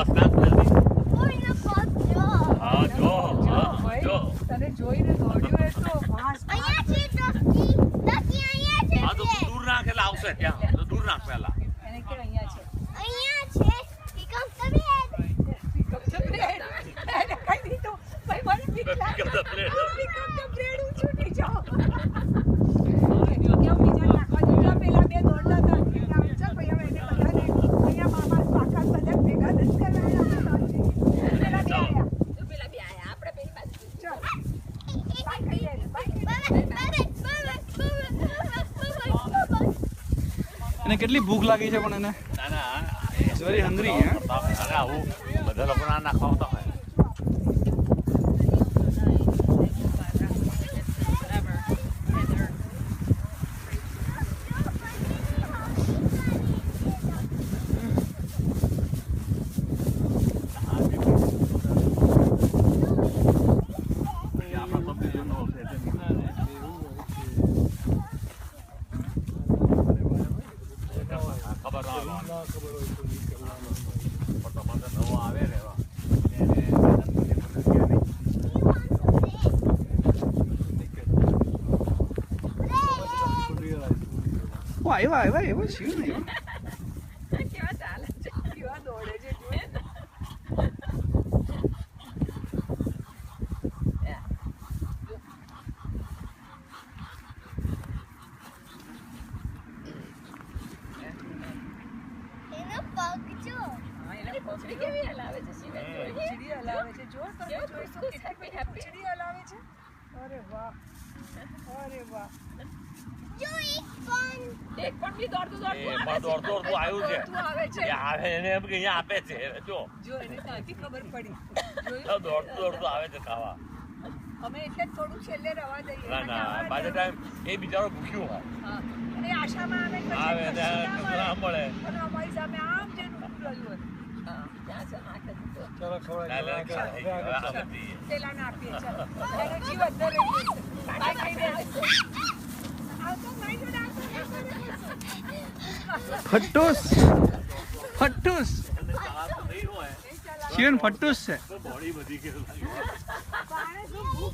First class જલ્દી કોઈનો પગ જો હા જો જો તને જોઈને દોડ્યો એ તો ફાસ્ટ અહીંયા છે દોસ્તી અહીંયા છે હા તો તું દૂર રાખ એટલે આવશે ત્યાં તો દૂર રાખ પહેલા એને કે અહીંયા છે અહીંયા છે pick up the bed pick up the bread એને કહી દીધું ભાઈ મને બીક લાગે Pick up the bread. Pick up the bread હું છૂટી જાઉં કેવું બીજા નાખવા દીધા પેલા બે દોડતા હતા ચાલ ભાઈ હવે એને બધાને અહીંયા મામા કાકા બધા ભેગા નથી કરવાના પેલા બે આયા આપણે પેલી બાજુ ચાલ બાય કહી દે એને કેટલી ભૂખ લાગી છે પણ એને ના ના It's very hungry, અને આવું બધા લોકો ના નાખવા આવતા હોય ખબર ના નવો આવે ને આવ્યા છીએ ને કેવા ચાલે છે કેવા દોડે છે જોઈએ ને એનો પગ જો એને પૂંછડી કેવી હલાવે છે શિવે પૂંછડી હલાવે છે જો તમે જોઈશું કેટલી પૂંછડી હલાવે છે અરે વાહ જો એક પણ બી દોડતું એ પણ દોડતું આવ્યું છે આવે છે એ આવે એને એમ કે અહીંયા આપે છે જો જો એને ત્યાંથી ખબર પડી દોડતું આવે છે ખાવા અમે એટલે જ થોડું છેલ્લે રવા દઈએ ના ના બાય ટાઈમ એ બિચારો ભૂખ્યું હોય હા અને આશામાં આવે ત્યાં ના મળે અને અમારી સામે આમ જે ઊભું રહ્યું હા ત્યાં છે આખે પેલાને આપીએ ચાલો એનો જીવ અંદર રહી ગયો છે બાય કહી દે આવતો મારી જોડે આવતો ફટ્ટુસ શિવન ફટ્ટુસ છે બોડી બધી કે પાણે શું